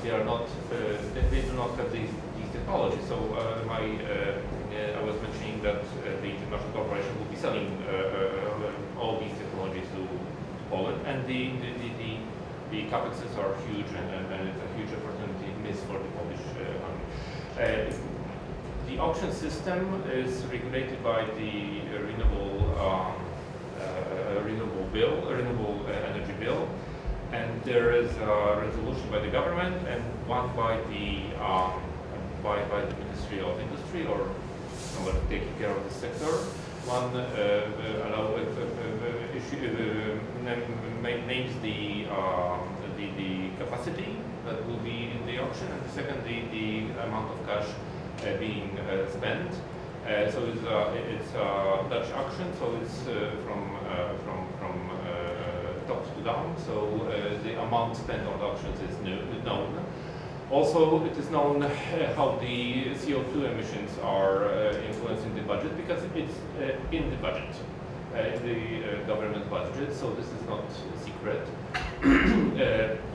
they are not, they do not have these technologies. So I was mentioning that the international corporation will be selling all these technologies to Poland, and the capexes are huge, and it's a huge opportunity missed for the Polish economy. The auction system is regulated by the renewable energy bill, and there is a resolution by the government and one by the Ministry of Industry, or somebody taking care of the sector. One names the capacity that will be in the auction, and the second the amount of cash being spent. So it's a Dutch auction, so it's from top to down. So the amount spent on the auctions is known. Also, it is known how the CO2 emissions are influencing the budget, because it's in the budget, in the government budget. So this is not secret.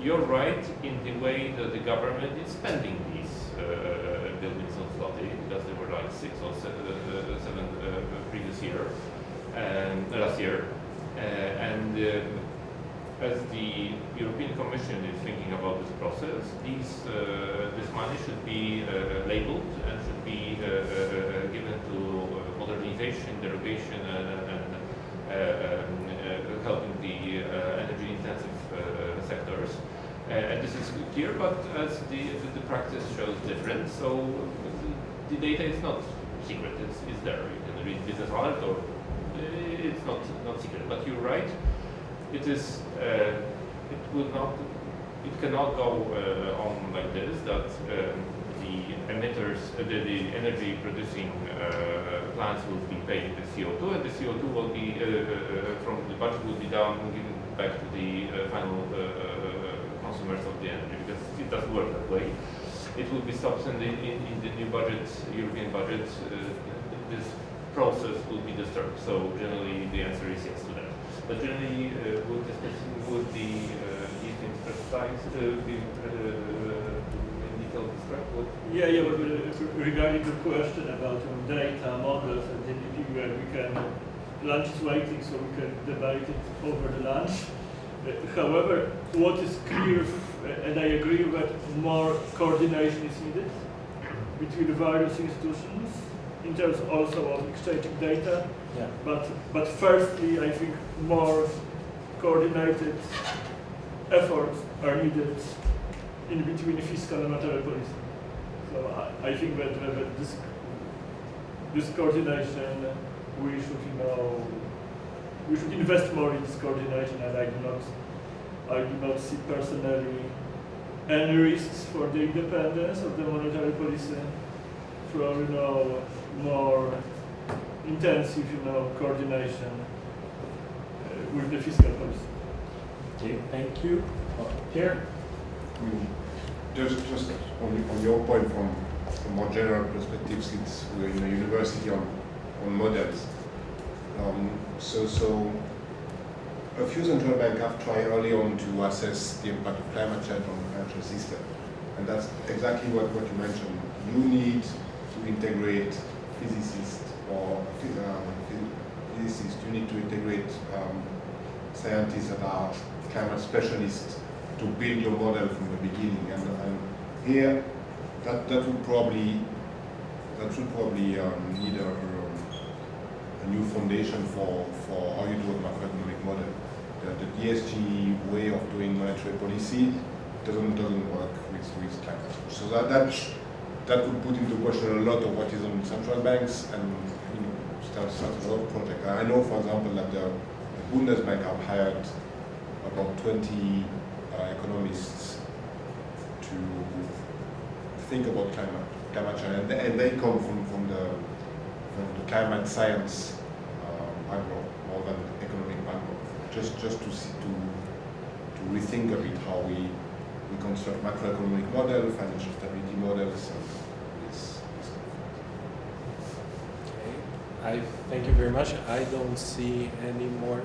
You're right in the way that the government is spending these buildings on zloty, because there were like 6 or 7 previous year and last year, and as the European Commission is thinking about this process, this money should be labeled and should be given to modernization, derogation, and helping the energy-intensive sectors. And this is clear, but as the practice shows different, so the data is not secret, it's there. You can read Business Alert, or it's not secret. But you're right, it is. It cannot go on like this, that the emitters, the energy producing plants will be paying the CO2, and the CO2 will be from the budget will be down and given back to the final consumers of the energy, because it doesn't work that way. It will be stopped in the new budget, European budget. This process will be disturbed. So generally, the answer is yes to that. But generally, would these things precise, be in detail described? Yeah. But regarding the question about data models and GDP, we can, lunch is waiting, so we can debate it over the lunch. However, what is clear, and I agree that more coordination is needed between the various institutions in terms also of exchanging data. Yeah. But firstly, I think more coordinated efforts are needed in between fiscal and monetary policy. So I think that this coordination, we should invest more in this coordination, and I do not see personally any risks for the independence of the monetary policy from more intensive coordination with the fiscal policy. Okay, thank you. Here. Just on your point from more general perspective, since we're in a university on models. So a few central banks have tried early on to assess the impact of climate change on the financial system. And that's exactly what you mentioned. You need to integrate physicists or physicists. You need to integrate scientists that are climate specialists to build your model from the beginning. And here, that would probably need a new foundation for how you do a macroeconomic model. The DSG way of doing monetary policy doesn't work with climate change. So that would put into question a lot of what is on central banks, and start a lot of projects. I know, for example, that the Bundesbank have hired about 20 economists to think about climate change, and they come from the climate science background more than economic background. Just to rethink a bit how we construct macroeconomic models, financial stability models, and this. Okay, I thank you very much. I don't see any more.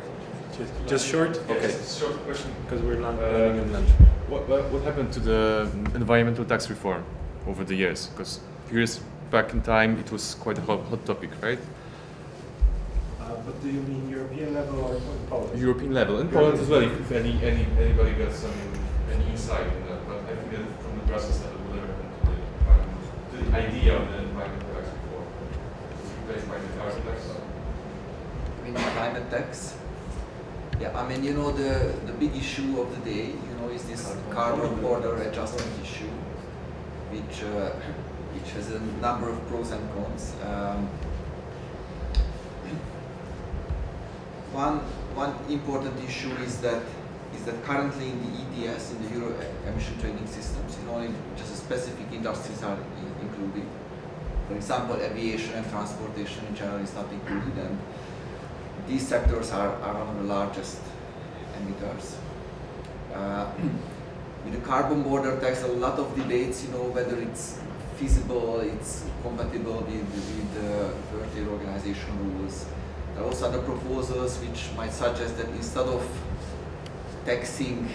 Just short? Okay. Yes, short question. Because we're running in lunch. What happened to the environmental tax reform over the years? Because years back in time, it was quite a hot topic, right? But do you mean European level or in Poland? European level, in Poland as well. If anybody got any insight in that, but I think that from the Brussels level, whatever happened to the idea of the environmental tax reform was replaced by the carbon tax. I mean, climate tax. Yeah, I mean, the big issue of the day, is this carbon border adjustment issue, which has a number of pros and cons. One important issue is that currently in the ETS, in the Euro emission trading systems, only just specific industries are included. For example, aviation and transportation in general is not included, and these sectors are one of the largest emitters. With the carbon border tax, a lot of debates, whether it's feasible, it's compatible with the World Trade Organization rules. There are also other proposals which might suggest that instead of taxing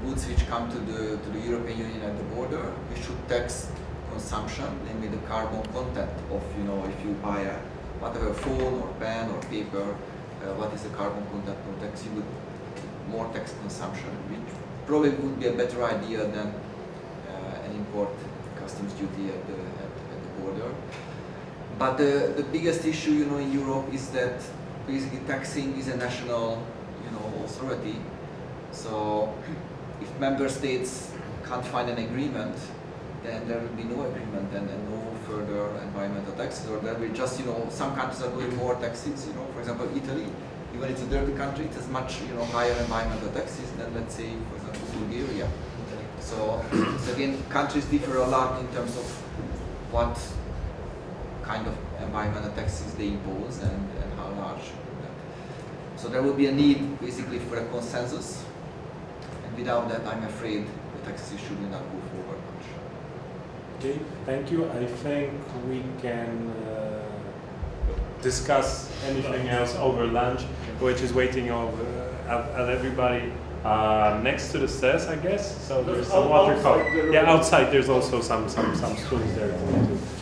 goods which come to the European Union at the border, we should tax consumption, namely the carbon content of, if you buy a whatever phone or pen or paper, what is the carbon content of tax? You would more tax consumption, which probably would be a better idea than an import customs duty at the border. But the biggest issue, in Europe is that basically taxing is a national, authority. So if member states can't find an agreement, then there will be no agreement and no further environmental taxes, or there will just, some countries are doing more taxes, for example, Italy, even it's a dirty country, it has much, higher environmental taxes than, let's say, for example, Bulgaria. So again, countries differ a lot in terms of what kind of environmental taxes they impose and how large. So there will be a need, basically, for a consensus, and without that, I'm afraid the tax issue will not go forward much. Okay, thank you. I think we can discuss anything else over lunch, which is waiting at everybody next to the stairs, I guess. So there's some water cup. Yeah, outside there's also some stools there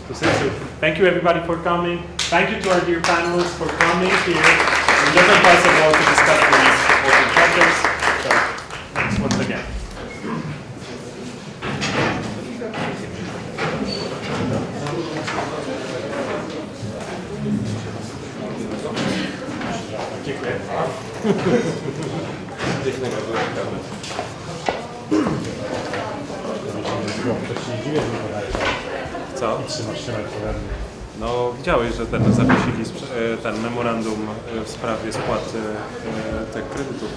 to sit. So thank you everybody for coming. Thank you to our dear panelists for coming here in different parts of the world to discuss these important topics. So thanks once again. Dziękuję. Co? No widziałeś, że zawiesili ten memorandum w sprawie spłaty tych kredytów